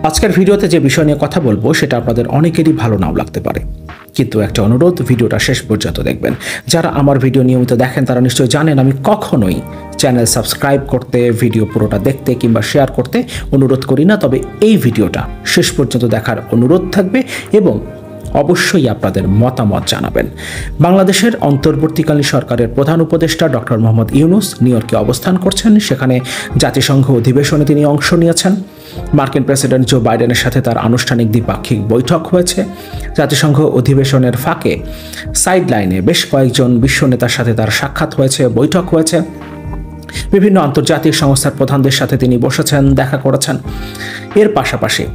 আজকের ভিডিওতে যে বিষয় নিয়ে কথা বলবো সেটা আপনাদের অনেকেরই ভালো নাও লাগতে পারে, কিন্তু একটা অনুরোধ, ভিডিওটা শেষ পর্যন্ত দেখবেন। যারা আমার ভিডিও নিয়মিত দেখেন তারা নিশ্চয়ই জানেন আমি কখনোই চ্যানেল সাবস্ক্রাইব করতে, ভিডিও পুরোটা দেখতে কিংবা শেয়ার করতে অনুরোধ করি না। তবে এই ভিডিওটা শেষ পর্যন্ত দেখার অনুরোধ থাকবে এবং অবশ্যই আপনাদের মতামত জানাবেন। বাংলাদেশের অন্তর্বর্তীকালীন সরকারের প্রধান উপদেষ্টা ডক্টর মোহাম্মদ ইউনূস নিউ ইয়র্কে অবস্থান করছেন। সেখানে জাতিসংঘ অধিবেশনে তিনি অংশ নিয়েছেন। মার্কিন প্রেসিডেন্ট জো বাইডেনের সাথে তার আনুষ্ঠানিক দ্বিপাক্ষিক বৈঠক হয়েছে। জাতিসংঘ অধিবেশনের ফাঁকে সাইডলাইনে বেশ কয়েকজন বিশ্ব নেতার সাথে তার সাক্ষাৎ হয়েছে, বৈঠক হয়েছে। বিভিন্ন আন্তর্জাতিক সংস্থার প্রধানদের সাথে তিনি বসেছেন, দেখা করেছেন। এর পাশাপাশি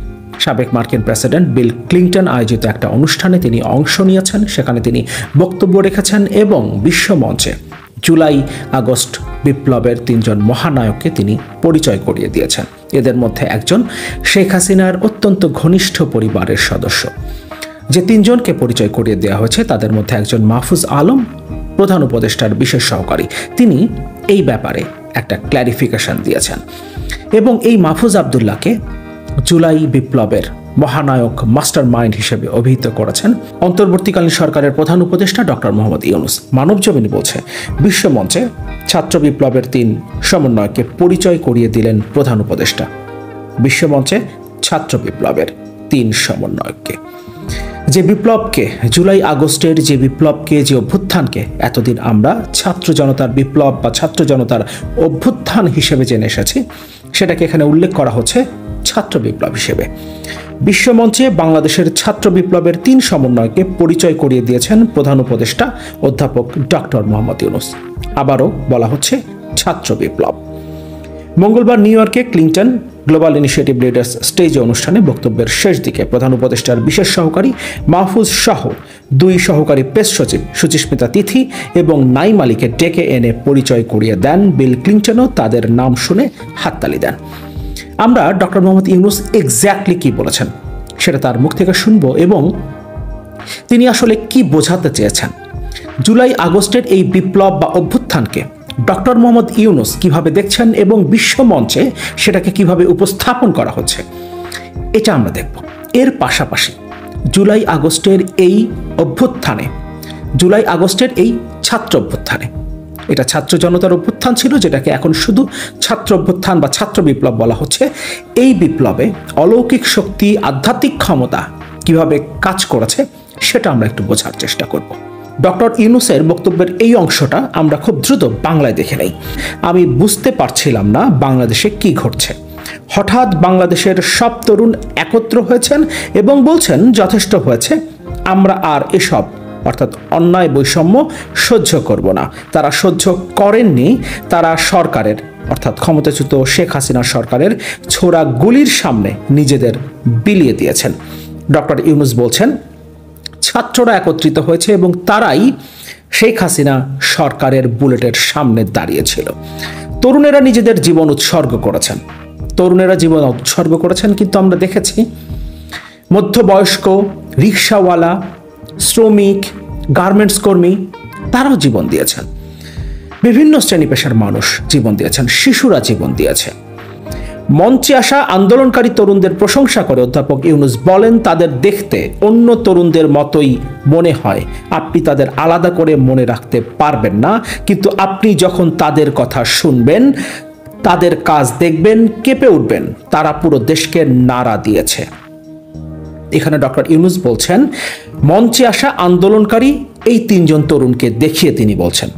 সাবেক মার্কিন প্রেসিডেন্ট বিল ক্লিন্টন আয়োজিত একটা অনুষ্ঠানে তিনি অংশ নিয়েছেন। সেখানে তিনি বক্তব্য রেখেছেন এবং বিশ্বমঞ্চে জুলাই আগস্ট বিপ্লবের তিনজন মহানায়ককে তিনি পরিচয় করিয়ে দিয়েছেন। এদের মধ্যে একজন শেখ হাসিনার অত্যন্ত ঘনিষ্ঠ পরিবারের সদস্য। যে তিনজনকে পরিচয় করিয়ে দেওয়া হয়েছে তাদের মধ্যে একজন মাহফুজ আলম, প্রধান উপদেষ্টার বিশেষ সহকারী। তিনি এই ব্যাপারে একটা ক্ল্যারিফিকেশন দিয়েছেন এবং এই মাহফুজ আবদুল্লাহকে জুলাই বিপ্লবের মহানায়ক, মাস্টার মাইন্ড হিসেবে অভিহিত করেছেন অন্তর্বর্তীকালীন সরকারের প্রধান উপদেষ্টা ডক্টর মোহাম্মদ ইউনূস। মানবজমিন বলছে, বিশ্বমঞ্চে ছাত্র বিপ্লবের তিন সমন্বয়কে পরিচয় করিয়ে দিলেন প্রধান উপদেষ্টা। বিশ্বমঞ্চে ছাত্র বিপ্লবের তিন সমন্বয়ককে, যে বিপ্লবকে, জুলাই আগস্টের যে বিপ্লবকে, যে অভ্যুত্থানকে এতদিন আমরা ছাত্র জনতার বিপ্লব বা ছাত্র জনতার অভ্যুত্থান হিসেবে জেনে এসেছি, সেটাকে এখানে উল্লেখ করা হচ্ছে ছাত্র বিপ্লব হিসেবে। বিশ্বমঞ্চে বাংলাদেশের ছাত্র বিপ্লবের তিন সমন্বয়কে পরিচয় করিয়ে দিয়েছেন প্রধান উপদেষ্টা অধ্যাপক ডক্টর মোহাম্মদ ইউনূস। আবারও বলা হচ্ছে ছাত্র বিপ্লব। মঙ্গলবার নিউ ইয়র্কে ক্লিন্টন গ্লোবাল ইনিশিয়েটিভ লিডার্স স্টেজে অনুষ্ঠানে বক্তব্যের শেষ দিকে প্রধান উপদেষ্টার বিশেষ সহকারী মাহফুজ সহ দুই সহকারী প্রেস সচিব সুচিস্মিতা তিথি এবং নাইম আলীকে ডেকে এনে পরিচয় করিয়ে দেন। বিল ক্লিন্টনও তাদের নাম শুনে হাততালি দেন। আমরা ডক্টর মোহাম্মদ ইউনূস এক্স্যাক্টলি কি বলেছেন সেটা তার মুখ থেকে শুনবো এবং তিনি আসলে কি বোঝাতে চেয়েছেন। জুলাই আগস্টের এই বিপ্লব বা অভ্যুত্থানকে ডক্টর মোহাম্মদ ইউনূস কিভাবে দেখছেন এবং বিশ্বমঞ্চে সেটাকে কিভাবে উপস্থাপন করা হচ্ছে, এটা আমরা দেখব। এর পাশাপাশি জুলাই আগস্টের এই অভ্যুত্থানে, জুলাই আগস্টের এই ছাত্র অভ্যুত্থানে, এটা ছাত্র জনতার অভ্যুত্থান ছিল যেটাকে এখন শুধু ছাত্র অভ্যুত্থান বা ছাত্র বিপ্লব বলা হচ্ছে। এই বিপ্লবে অলৌকিক শক্তি, আধ্যাত্মিক ক্ষমতা কিভাবে কাজ করেছে সেটা আমরা একটু বোঝার চেষ্টা করব। ডক্টর ইউনূসের বক্তব্যের এই অংশটা আমরা খুব দ্রুত বাংলায় দেখে নেই। আমি বুঝতে পারছিলাম না বাংলাদেশে কি ঘটছে। হঠাৎ বাংলাদেশের সব তরুণ একত্র হয়েছেন এবং বলছেন যথেষ্ট হয়েছে, আমরা আর এসব অর্থাৎ অন্যায় বৈষম্য সহ্য করব না। তারা সহ্য করেননি, তারা সরকারের অর্থাৎ ক্ষমতাচ্যুত শেখ হাসিনা সরকারের ছোড়া গুলির সামনে নিজেদের বিলিয়ে দিয়েছেন। ডক্টর ইউনূস বলছেন ছাত্ররা একত্রিত হয়েছে এবং তারাই শেখ হাসিনা সরকারের বুলেটের সামনে দাঁড়িয়েছিল। তরুণেরা নিজেদের জীবন উৎসর্গ করেছেন, তরুণেরা জীবন উৎসর্গ করেছেন, কিন্তু আমরা দেখেছি মধ্যবয়স্ক, রিক্সাওয়ালা, শ্রমিক, গার্মেন্টস কর্মী তারাও জীবন দিয়েছেন। বিভিন্ন শ্রেণী পেশার মানুষ জীবন দিয়েছেন, শিশুরা জীবন দিয়েছে। মঞ্চে আসা আন্দোলনকারী তরুণদের প্রশংসা করে অধ্যাপক ইউনূস বলেন, তাদের দেখতে অন্য তরুণদের মতোই মনে হয়। আপনি তাদের আলাদা করে মনে রাখতে পারবেন না, কিন্তু আপনি যখন তাদের কথা শুনবেন, তাদের কাজ দেখবেন, কেঁপে উঠবেন। তারা পুরো দেশকে নাড়া দিয়েছে। এখানে ডক্টর ইউনূস বলছেন মঞ্চে আসা আন্দোলনকারী এই তিনজন তরুণকে দেখিয়ে তিনি বলছেন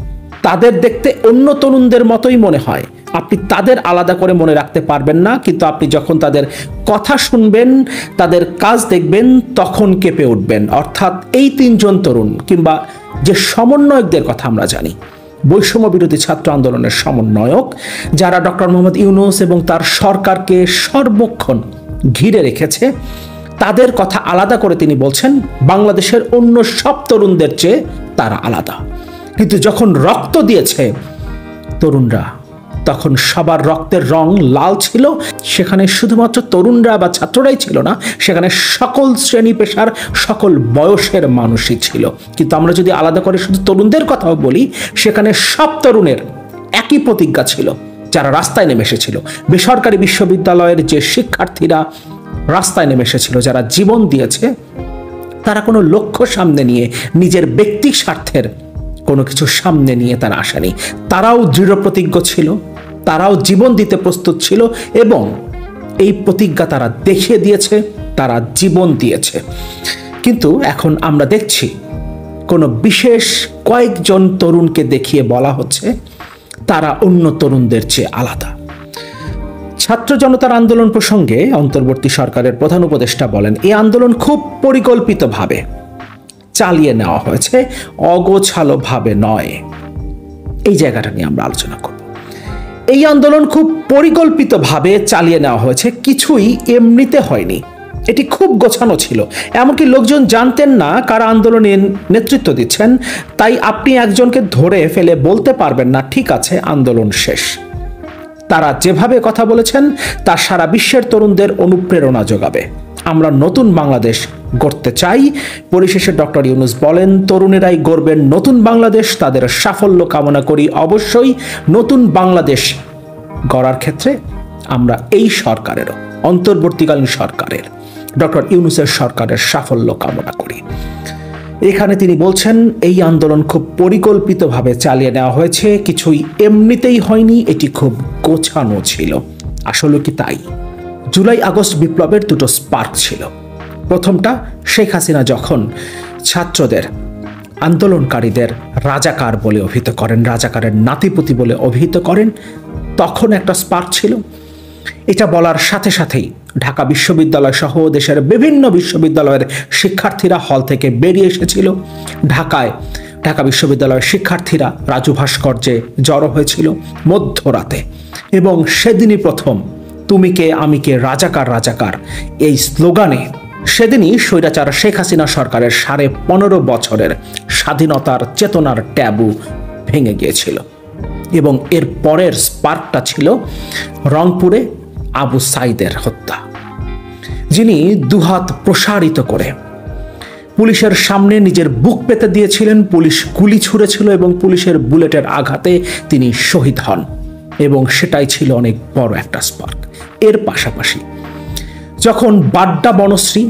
তাদের দেখতে অন্য তরুণদের মতোই মনে হয়। আপনি তাদের আলাদা করে মনে রাখতে পারবেন না, কিন্তু আপনি যখন তাদের কথা শুনবেন, তাদের কাজ দেখবেন, তখন কেঁপে উঠবেন। অর্থাৎ এই তিনজন তরুণ কিংবা যে সমন্বয়কদের কথা আমরা জানি, বৈষম্য বিরোধী ছাত্র আন্দোলনের সমন্বয়ক, যারা ডক্টর মোহাম্মদ ইউনূস এবং তার সরকারকে সর্বক্ষণ ঘিরে রেখেছে, তাদের কথা আলাদা করে তিনি বলছেন বাংলাদেশের অন্য সব তরুণদের চেয়ে তারা আলাদা। কিন্তু যখন রক্ত দিয়েছে তরুণরা, তখন সবার রক্তের রং লাল ছিল। সেখানে শুধুমাত্র তরুণরা বা ছাত্ররাই ছিল না, সেখানে সকল শ্রেণী পেশার, সকল বয়সের মানুষই ছিল। কিন্তু আমরা যদি আলাদা করে শুধু তরুণদের কথাও বলি, সেখানে সব তরুণের একই প্রতিজ্ঞা ছিল, যারা রাস্তায় নেমে এসেছিল। বেসরকারি বিশ্ববিদ্যালয়ের যে শিক্ষার্থীরা রাস্তায় নেমে এসেছিল, যারা জীবন দিয়েছে, তারা কোনো লক্ষ্য সামনে নিয়ে, নিজের ব্যক্তি স্বার্থের কোনো কিছু সামনে নিয়ে তারা আসেনি। তারাও দৃঢ় প্রতিজ্ঞ ছিল, তারাও জীবন দিতে প্রস্তুত ছিল এবং এই প্রতিজ্ঞা তারা দেখিয়ে দিয়েছে, তারা জীবন দিয়েছে। কিন্তু এখন আমরা দেখছি কোনো বিশেষ কয়েকজন তরুণকে দেখিয়ে বলা হচ্ছে তারা অন্য তরুণদের চেয়ে আলাদা। ছাত্র জনতার আন্দোলন প্রসঙ্গে অন্তর্বর্তী সরকারের প্রধান উপদেষ্টা বলেন, এই আন্দোলন খুব পরিকল্পিতভাবে চালিয়ে নেওয়া হয়েছে, অগোছালোভাবে নয়। এই জায়গাটা নিয়ে আমরা আলোচনা করব। এই আন্দোলন খুব পরিকল্পিতভাবে চালিয়ে নেওয়া হয়েছে, কিছুই এমনিতে হয়নি, এটি খুব গোছানো ছিল। এমনকি লোকজন জানতেন না কারা আন্দোলনের নেতৃত্ব দিচ্ছেন, তাই আপনি একজনকে ধরে ফেলে বলতে পারবেন না ঠিক আছে আন্দোলন শেষ। তারা যেভাবে কথা বলেছেন তা সারা বিশ্বের তরুণদের অনুপ্রেরণা যোগাবে। আমরা নতুন বাংলাদেশ গড়তে চাই। পরিশেষে ডক্টর ইউনূস বলেন, তরুণেরাই গড়বেন নতুন বাংলাদেশ, তাদের সাফল্য কামনা করি। অবশ্যই নতুন বাংলাদেশ গড়ার ক্ষেত্রে আমরা এই সরকারেরও, অন্তর্বর্তীকালীন সরকারের, ডক্টর ইউনূসের সরকারের সাফল্য কামনা করি। এখানে তিনি বলছেন এই আন্দোলন খুব পরিকল্পিতভাবে চালিয়ে নেওয়া হয়েছে, কিছুই এমনিতেই হয়নি, এটি খুব গোছানো ছিল। আসলে কি তাই? জুলাই আগস্ট বিপ্লবের দুটো স্পার্ক ছিল। প্রথমটা, শেখ হাসিনা যখন ছাত্রদের, আন্দোলনকারীদের রাজাকার বলে অভিহিত করেন, রাজাকারের নাতিপুতি বলে অভিহিত করেন, তখন একটা স্পার্ক ছিল। এটা বলার সাথে সাথেই ঢাকা বিশ্ববিদ্যালয় সহ দেশের বিভিন্ন বিশ্ববিদ্যালয়ের শিক্ষার্থীরা হল থেকে বেরিয়ে এসেছিল। ঢাকা বিশ্ববিদ্যালয়ের শিক্ষার্থীরা রাজু ভাস্কর্যে জড়ো হয়েছিল মধ্যরাতে, এবং সেদিনই প্রথম তুমি কে আমি কে রাজাকার রাজাকার এই স্লোগানে সেদিনই স্বৈরাচার শেখ হাসিনা সরকারের 15.5 বছরের স্বাধীনতার চেতনার ট্যাবু ভেঙে গিয়েছিল। এবং এর পরের স্পার্কটা ছিল রংপুরে আবু সাইদের হত্যা, যিনি দুহাত প্রসারিত করে পুলিশের সামনে নিজের বুক পেতে দিয়েছিলেন। পুলিশ গুলি ছুঁড়েছিল এবং পুলিশের বুলেটের আঘাতে তিনি শহীদ হন, এবং সেটাই ছিল অনেক বড় একটা স্পার্ক। এর পাশাপাশি যখন বাড্ডা, বনশ্রী,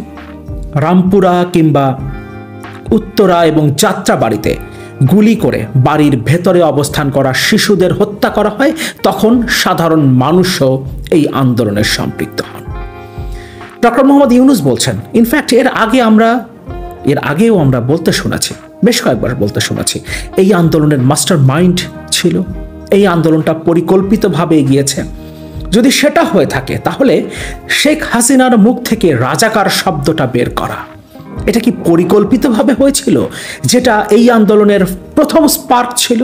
রামপুরা কিংবা উত্তরা এবং যাত্রাবাড়িতে গুলি করে বাড়ির ভেতরে অবস্থান করা শিশুদের হত্যা করা হয়, তখন সাধারণ মানুষও এই আন্দোলনের সম্পৃক্ত হন। ডক্টর মোহাম্মদ ইউনূস বলছেন, ইনফ্যাক্ট এর আগেও আমরা বলতে শুনেছি, বেশ কয়েকবার বলতে শুনেছি, এই আন্দোলনের মাস্টার মাইন্ড ছিল, এই আন্দোলনটা পরিকল্পিতভাবে এগিয়েছে। যদি সেটা হয়ে থাকে তাহলে শেখ হাসিনার মুখ থেকে রাজাকার শব্দটা বের করা, এটা কি পরিকল্পিতভাবে হয়েছিল? যেটা এই আন্দোলনের প্রথম স্পার্ক ছিল,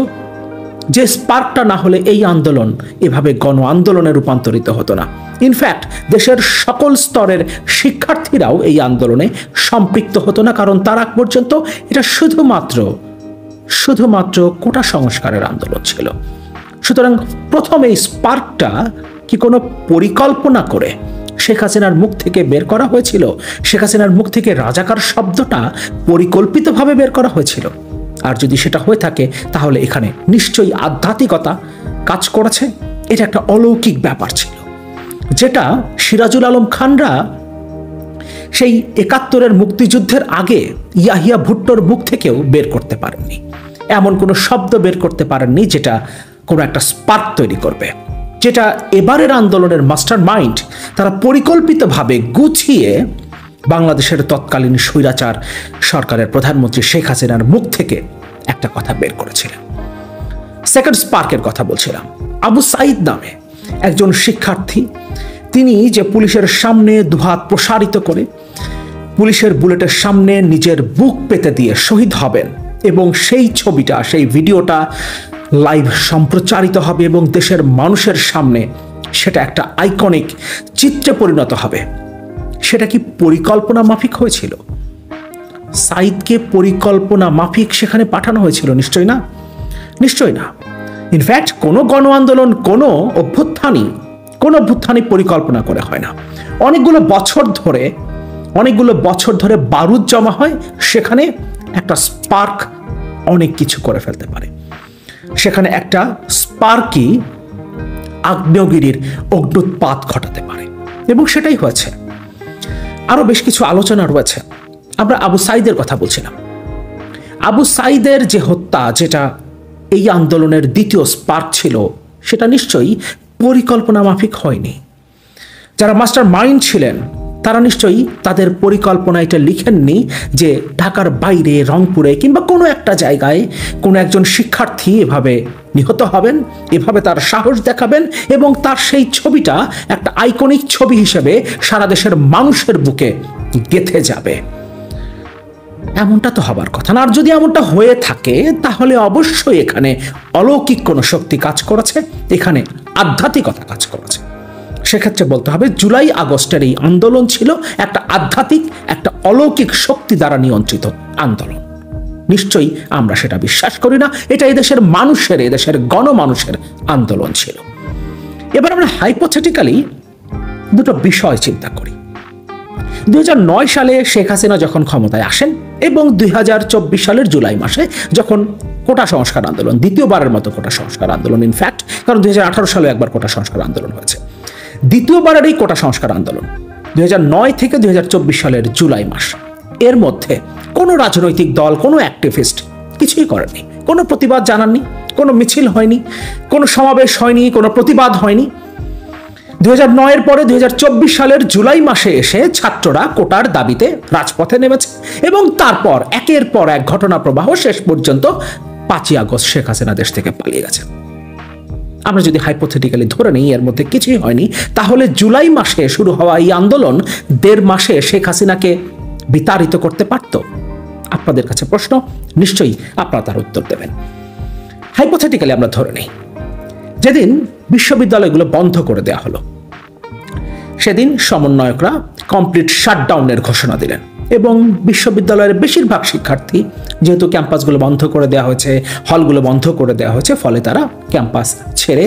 যে স্পার্কটা না হলে এই আন্দোলন এভাবে গণ আন্দোলনে রূপান্তরিত হতো না। ইনফ্যাক্ট দেশের সকল স্তরের শিক্ষার্থীরাও এই আন্দোলনে সম্পৃক্ত হতো না, কারণ তার আগ পর্যন্ত এটা শুধুমাত্র কোটা সংস্কারের আন্দোলন ছিল। সুতরাং প্রথম এই স্পার্কটা কি কোনো পরিকল্পনা করে শেখ হাসিনার মুখ থেকে বের করা হয়েছিল? শেখ হাসিনার মুখ থেকে রাজাকার শব্দটা পরিকল্পিতভাবে বের করা হয়েছিল? আর যদি সেটা হয়ে থাকে তাহলে এখানে নিশ্চয়ই আধ্যাত্মিকতা কাজ করেছে। এটা একটা অলৌকিক ব্যাপার ছিল, যেটা সিরাজুল আলম খানরা সেই 71-এর মুক্তিযুদ্ধের আগে ইয়াহিয়া ভুট্টোর মুখ থেকেও বের করতে পারেননি। এমন কোনো শব্দ বের করতে পারেননি যেটা কোনো একটা স্পার্ক তৈরি করবে, যেটা এবারের আন্দোলনের মাস্টার মাইন্ড তারা পরিকল্পিতভাবে গুছিয়ে বাংলাদেশের তৎকালীন স্বৈরাচার সরকারের প্রধানমন্ত্রী শেখ হাসিনার মুখ থেকে একটা কথা বের করেছিলেন। সেকেন্ড স্পার্কের কথা বলছিলাম। আবু সাইদ নামে একজন শিক্ষার্থী, তিনি যে পুলিশের সামনে দুহাত প্রসারিত করে পুলিশের বুলেটের সামনে নিজের বুক পেতে দিয়ে শহীদ হবেন, এবং সেই ছবিটা, সেই ভিডিওটা লাইভ সম্প্রচারিত হবে এবং দেশের মানুষের সামনে সেটা একটা আইকনিক চিত্রে পরিণত হবে, সেটা কি পরিকল্পনা মাফিক হয়েছিল? সাইদকে পরিকল্পনা মাফিক সেখানে পাঠানো হয়েছিল? নিশ্চয়ই না, নিশ্চয়ই না। ইনফ্যাক্ট কোনো গণ আন্দোলন, কোনো অভ্যুত্থানই পরিকল্পনা করে হয় না। অনেকগুলো বছর ধরে বারুদ জমা হয়, সেখানে একটা স্পার্ক অনেক কিছু করে ফেলতে পারে। সেখানে একটা স্পার্কই আগ্নেয়গিরির অগ্ন্যুৎপাত ঘটাতে পারে, এবং সেটাই হয়েছে। আরো বেশ কিছু আলোচনা রয়েছে। আমরা আবু সাইদের কথা বলছিলাম। আবু সাইদের যে হত্যা, যেটা এই আন্দোলনের দ্বিতীয় স্পার্ক ছিল, সেটা নিশ্চয়ই পরিকল্পনা মাফিক হয়নি। যারা মাস্টার মাইন্ড ছিলেন তারা নিশ্চয়ই তাদের পরিকল্পনা এটা লিখেননি যে ঢাকার বাইরে, রংপুরে কিংবা কোনো একটা জায়গায় কোনো একজন শিক্ষার্থী এভাবে নিহত হবেন, এভাবে তার সাহস দেখাবেন এবং তার সেই ছবিটা একটা আইকনিক ছবি হিসেবে সারা দেশের মানুষের বুকে গেঁথে যাবে। এমনটা তো হবার কথা না। আর যদি এমনটা হয়ে থাকে তাহলে অবশ্যই এখানে অলৌকিক কোনো শক্তি কাজ করেছে, এখানে আধ্যাত্মিকতা কাজ করেছে। সেক্ষেত্রে বলতে হবে জুলাই আগস্টের এই আন্দোলন ছিল একটা আধ্যাত্মিক, একটা অলৌকিক শক্তি দ্বারা নিয়ন্ত্রিত আন্দোলন। নিশ্চয়ই আমরা সেটা বিশ্বাস করি না। এটা এদেশের মানুষের, এদেশের গণমানুষের আন্দোলন ছিল। এবার আমরা হাইপোথেটিক্যালি দুটো বিষয় চিন্তা করি। 2009 সালে শেখ হাসিনা যখন ক্ষমতায় আসেন এবং 2024 সালের জুলাই মাসে যখন কোটা সংস্কার আন্দোলন, দ্বিতীয়বারের মতো কোটা সংস্কার আন্দোলন, ইনফ্যাক্ট, কারণ 2018 সালে একবার কোটা সংস্কার আন্দোলন হয়েছে, দ্বিতীয়বারের এই কোটা সংস্কার আন্দোলন 2009 থেকে 2024 সালের জুলাই মাস, এর মধ্যে কোনো রাজনৈতিক দল, কোনো অ্যাক্টিভিস্ট কিছুই করেনি, কোনো প্রতিবাদ জানাননি, কোনো মিছিল হয়নি, কোনো সমাবেশ হয়নি, কোনো প্রতিবাদ হয়নি। 2009-এর পরে 2024 সালের জুলাই মাসে এসে ছাত্ররা কোটার দাবিতে রাজপথে নেমেছে এবং তারপর একের পর এক ঘটনা প্রবাহ, শেষ পর্যন্ত 5ই আগস্ট শেখ হাসিনা দেশ থেকে পালিয়ে গেছে। আমরা যদি হাইপোথেটিক্যালি ধরে নিই এর মধ্যে কিছুই হয়নি, তাহলে জুলাই মাসে শুরু হওয়া এই আন্দোলন 1.5 মাসে শেখ হাসিনাকে বিতাড়িত করতে পারত? আপনাদের কাছে প্রশ্ন, নিশ্চয়ই আপনারা তার উত্তর দেবেন। হাইপোথেটিক্যালি আমরা ধরে নিই যেদিন বিশ্ববিদ্যালয়গুলো বন্ধ করে দেওয়া হলো, সেদিন সমন্বয়করা কমপ্লিট শাটডাউনের ঘোষণা দিলেন এবং বিশ্ববিদ্যালয়ের বেশিরভাগ শিক্ষার্থী, যেহেতু ক্যাম্পাসগুলো বন্ধ করে দেওয়া হয়েছে, হলগুলো বন্ধ করে দেওয়া হয়েছে, ফলে তারা ক্যাম্পাস ছেড়ে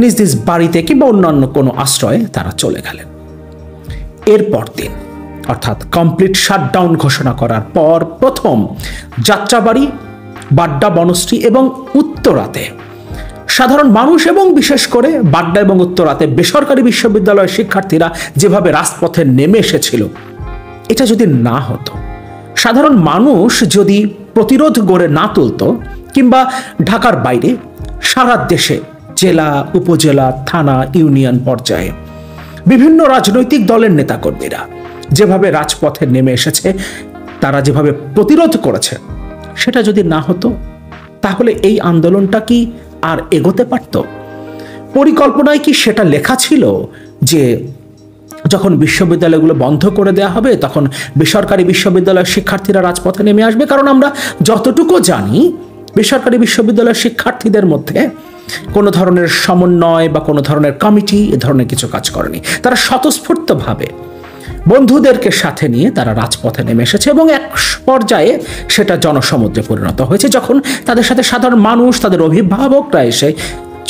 নিজ নিজ বাড়িতে কিংবা অন্যান্য কোনো আশ্রয়ে তারা চলে গেলেন। এরপর দিন, অর্থাৎ কমপ্লিট শাটডাউন ঘোষণা করার পর প্রথম যাত্রাবাড়ি, বাড্ডা, বনশ্রী এবং উত্তরাতে সাধারণ মানুষ এবং বিশেষ করে বাড্ডা এবং উত্তরাতে বেসরকারি বিশ্ববিদ্যালয়ের শিক্ষার্থীরা যেভাবে রাজপথে নেমে এসেছিল, এটা যদি না হতো, সাধারণ মানুষ যদি প্রতিরোধ গড়ে না তুলত, কিংবা ঢাকার বাইরে সারা দেশে জেলা, উপজেলা, থানা, ইউনিয়ন পর্যায়ে বিভিন্ন রাজনৈতিক দলের নেতাকর্মীরা যেভাবে রাজপথে নেমে এসেছে, তারা যেভাবে প্রতিরোধ করেছে, সেটা যদি না হতো তাহলে এই আন্দোলনটা কি আর এগোতে পারত? পরিকল্পনায় কি সেটা লেখা ছিল যে যখন বিশ্ববিদ্যালয়গুলো বন্ধ করে দেওয়া হবে তখন বেসরকারি বিশ্ববিদ্যালয়ের শিক্ষার্থীরা রাজপথে নেমে আসবে? কারণ আমরা যতটুকু জানি, বেসরকারি বিশ্ববিদ্যালয়ের শিক্ষার্থীদের মধ্যে কোনো ধরনের সমন্বয় বা কোনো ধরনের কমিটি এ ধরনের কিছু কাজ করেনি। তারা স্বতঃস্ফূর্তভাবে বন্ধুদেরকে সাথে নিয়ে তারা রাজপথে নেমে এসেছে এবং এক পর্যায়ে সেটা জনসমুদ্রে পরিণত হয়েছে যখন তাদের সাথে সাধারণ মানুষ, তাদের অভিভাবকরা এসে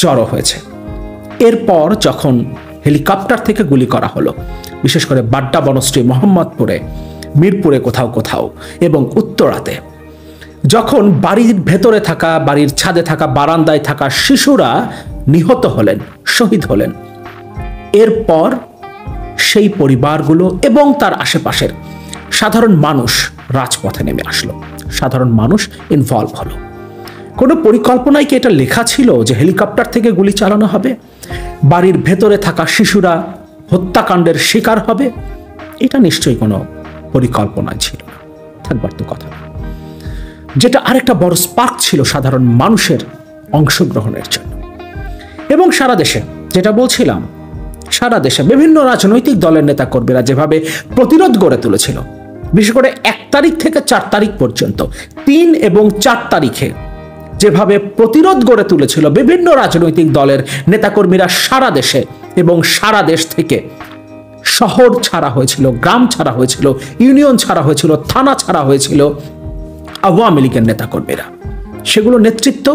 জড়ো হয়েছে। এরপর যখন হেলিকপ্টার থেকে গুলি করা হলো, বিশেষ করে বাড্ডা, বনশ্রী, মোহাম্মদপুরে, মিরপুরে কোথাও কোথাও এবং উত্তরাতে, যখন বাড়ির ভেতরে থাকা, বাড়ির ছাদে থাকা, বারান্দায় থাকা শিশুরা নিহত হলেন, শহীদ হলেন, এরপর সেই পরিবারগুলো এবং তার আশেপাশের সাধারণ মানুষ রাজপথে নেমে আসলো, সাধারণ মানুষ ইনভলভ হলো। কোনো পরিকল্পনায় কি এটা লেখা ছিল যে হেলিকপ্টার থেকে গুলি চালানো হবে, বাড়ির ভেতরে থাকা শিশুরা হত্যাকাণ্ডের শিকার হবে? এটা নিশ্চয়ই কোনো পরিকল্পনায় ছিল না, থাকবার তো কথা। যেটা আরেকটা বড় স্পার্ক ছিল সাধারণ মানুষের অংশগ্রহণের জন্য। এবং সারা দেশে, যেটা বলছিলাম, সারা দেশে বিভিন্ন রাজনৈতিক দলের নেতাকর্মীরা যেভাবে প্রতিরোধ গড়ে তুলেছিল, বিশেষ করে 1 তারিখ থেকে 4 তারিখ পর্যন্ত, 3 এবং 4 তারিখে যেভাবে প্রতিরোধ গড়ে তুলেছিল বিভিন্ন রাজনৈতিক দলের নেতাকর্মীরা সারা দেশে, এবং সারা দেশ থেকে শহর ছাড়া হয়েছিল, গ্রাম ছাড়া হয়েছিল, ইউনিয়ন ছাড়া হয়েছিল, থানা ছাড়া হয়েছিল আওয়ামী লীগের নেতাকর্মীরা। সেগুলো নেতৃত্ব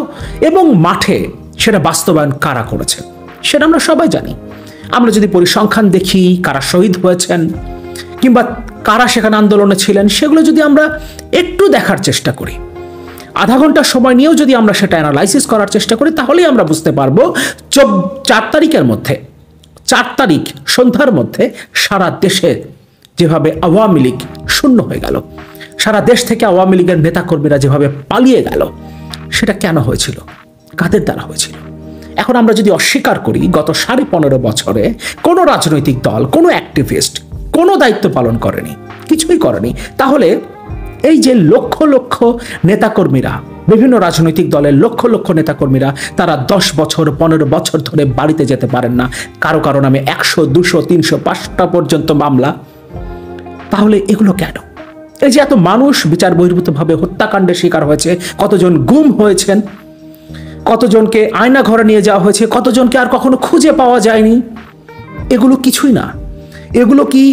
এবং মাঠে সেটা বাস্তবায়ন কারা করেছে সেটা আমরা সবাই জানি। আমরা যদি পরিসংখ্যান দেখি, কারা শহীদ হয়েছেন কিংবা কারা সেখানে আন্দোলনে ছিলেন, সেগুলো যদি আমরা একটু দেখার চেষ্টা করি, আধা ঘন্টা সময় নিয়েও যদি আমরা সেটা অ্যানালাইসিস করার চেষ্টা করি, তাহলেই আমরা বুঝতে পারবো 4 তারিখের মধ্যে, 4 তারিখ সন্ধ্যার মধ্যে সারা দেশে যেভাবে আওয়ামী লীগ শূন্য হয়ে গেল, সারা দেশ থেকে আওয়ামী লীগের নেতাকর্মীরা যেভাবে পালিয়ে গেল, সেটা কেন হয়েছিল? কাদের দ্বারা হয়েছিল? এখন আমরা যদি অস্বীকার করি গত 15.5 বছরে কোনো রাজনৈতিক দল, কোনো অ্যাক্টিভিস্ট কোনো দায়িত্ব পালন করেনি, কিছুই করেনি, তাহলে এই যে লক্ষ লক্ষ নেতাকর্মীরা, বিভিন্ন রাজনৈতিক দলের লক্ষ লক্ষ নেতাকর্মীরা তারা 10 বছর 15 বছর ধরে বাড়িতে যেতে পারেন না, কারো কারো নামে 100, 200, 300, 500টা পর্যন্ত মামলা, তাহলে এগুলো কেন? এই যে এত মানুষ বিচার বহির্ভূতভাবে হত্যাকাণ্ডের শিকার হয়েছে, কতজন গুম হয়েছেন, কতজনকে আয়না ঘরে নিয়ে যাওয়া হয়েছে, কতজনকে আর কখনো খুঁজে পাওয়া যায়নি, এগুলো কিছুই না। এগুলো কি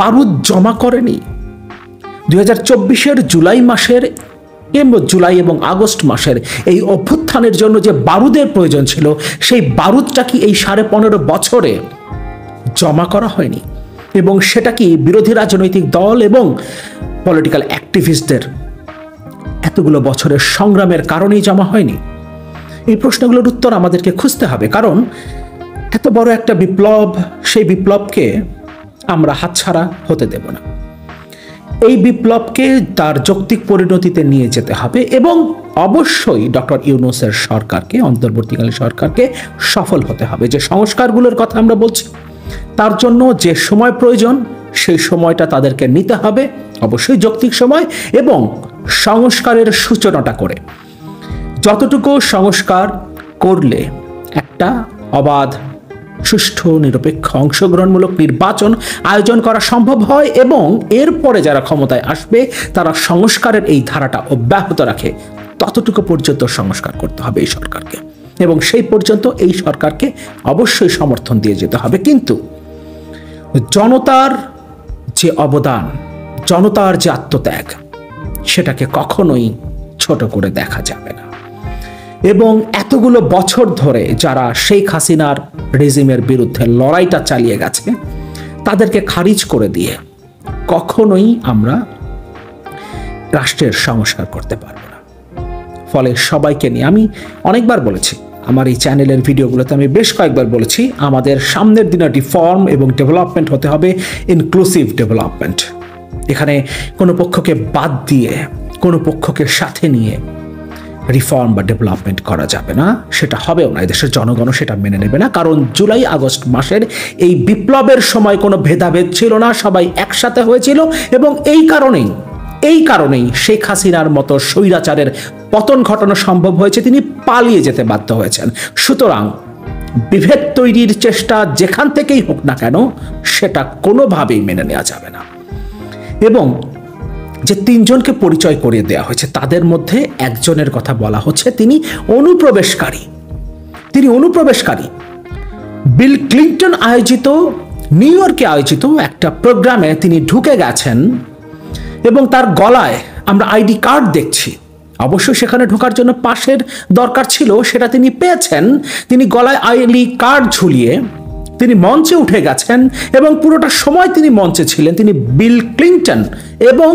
বারুদ জমা করেনি? 2024-এর জুলাই এবং আগস্ট মাসের এই অভ্যুত্থানের জন্য যে বারুদের প্রয়োজন ছিল, সেই বারুদটা কি এই 15.5 বছরে জমা করা হয়নি? এবং সেটা কি বিরোধী রাজনৈতিক দল এবং পলিটিক্যাল অ্যাক্টিভিস্টদের এতগুলো বছরের সংগ্রামের কারণেই জমা হয়নি? এই প্রশ্নগুলোর উত্তর আমাদেরকে খুঁজতে হবে, কারণ এত বড় একটা বিপ্লব, সেই বিপ্লবকে আমরা হাতছাড়া হতে দেব না। এই বিপ্লবকে তার যৌক্তিক পরিণতিতে নিয়ে যেতে হবে এবং অবশ্যই ডক্টর ইউনূসের সরকারকে, অন্তর্বর্তীকালীন সরকারকে সফল হতে হবে। যে সংস্কারগুলোর কথা আমরা বলছি, তার জন্য যে সময় প্রয়োজন, সেই সময়টা তাদেরকে নিতে হবে, অবশ্যই যৌক্তিক সময়, এবং সংস্কারের সূচনাটা করে যতটুকু সংস্কার করলে একটা অবাধ, সুষ্ঠু, নিরপেক্ষ, অংশগ্রহণমূলক নির্বাচন আয়োজন করা সম্ভব হয় এবং এরপরে যারা ক্ষমতায় আসবে তারা সংস্কারের এই ধারাটা অব্যাহত রাখে, ততটুকু পর্যন্ত সংস্কার করতে হবে এই সরকারকে, এবং সেই পর্যন্ত এই সরকারকে অবশ্যই সমর্থন দিয়ে যেতে হবে। কিন্তু জনতার যে অবদান, জনতার যে আত্মত্যাগ, সেটাকে কখনোই ছোট করে দেখা যাবে না। এবং এতগুলো বছর ধরে যারা শেখ হাসিনার রেজিমের বিরুদ্ধে লড়াইটা চালিয়ে গেছে, তাদেরকে খারিজ করে দিয়ে কখনোই আমরা রাষ্ট্রের সংস্কার করতে পারবো না। ফলে সবাইকে নিয়ে, আমি অনেকবার বলেছি, আমার এই চ্যানেলের ভিডিওগুলোতে আমি বেশ কয়েকবার বলেছি, আমাদের সামনের দিনে রিফর্ম এবং ডেভেলপমেন্ট হতে হবে ইনক্লুসিভ ডেভেলপমেন্ট। এখানে কোনো পক্ষকে বাদ দিয়ে, কোনো পক্ষকে সাথে নিয়ে রিফর্ম বা ডেভেলপমেন্ট করা যাবে না, সেটা হবেও না। এদেশের জনগণও সেটা মেনে নেবে না, কারণ জুলাই আগস্ট মাসের এই বিপ্লবের সময় কোনো ভেদাভেদ ছিল না, সবাই একসাথে হয়েছিল, এবং এই কারণেই শেখ হাসিনার মতো স্বৈরাচারের পতন ঘটানো সম্ভব হয়েছে, তিনি পালিয়ে যেতে বাধ্য হয়েছেন। সুতরাং বিভেদ তৈরির চেষ্টা যেখান থেকেই হোক না কেন, সেটা কোনোভাবেই মেনে নেওয়া যাবে না। এবং যে 3 জনকে পরিচয় করিয়ে দেওয়া হয়েছে, তাদের মধ্যে একজনের কথা বলা হচ্ছে তিনি অনুপ্রবেশকারী। বিল ক্লিন্টন আয়োজিত, নিউ ইয়র্কে আয়োজিত একটা প্রোগ্রামে তিনি ঢুকে গেছেন এবং তার গলায় আমরা আইডি কার্ড দেখছি। অবশ্যই সেখানে ঢোকার জন্য পাশের দরকার ছিল, সেটা তিনি পেয়েছেন। তিনি গলায় আইডি কার্ড ঝুলিয়ে তিনি মঞ্চে উঠে গেছেন এবং পুরোটা সময় তিনি মঞ্চে ছিলেন। তিনি বিল ক্লিন্টন এবং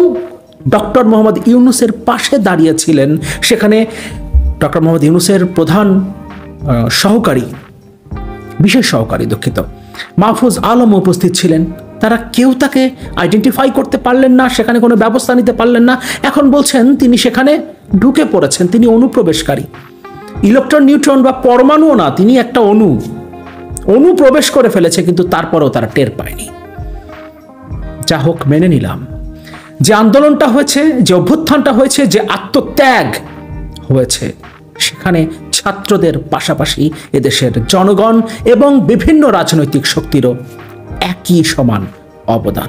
ডক্টর মোহাম্মদ ইউনূসের পাশে দাঁড়িয়েছিলেন। সেখানে ডক্টর মোহাম্মদ ইউনূসের প্রধান বিশেষ সহকারী মাহফুজ আলম উপস্থিত ছিলেন। তারা কেউ তাকে আইডেন্টিফাই করতে পারলেন না, সেখানে কোনো ব্যবস্থা নিতে পারলেন না। এখন বলছেন তিনি সেখানে ঢুকে পড়েছেন, তিনি অনুপ্রবেশকারী। ইলেকট্রন, নিউট্রন বা পরমাণুও না, তিনি একটা অণু প্রবেশ করে ফেলেছে, কিন্তু তারপরেও তারা টের পায়নি। যা হোক, মেনে নিলাম যে আন্দোলনটা হয়েছে, যে অভ্যুত্থানটা হয়েছে, যে আত্মত্যাগ হয়েছে, সেখানে ছাত্রদের পাশাপাশি এদেশের জনগণ এবং বিভিন্ন রাজনৈতিক শক্তিরও একই সমান অবদান।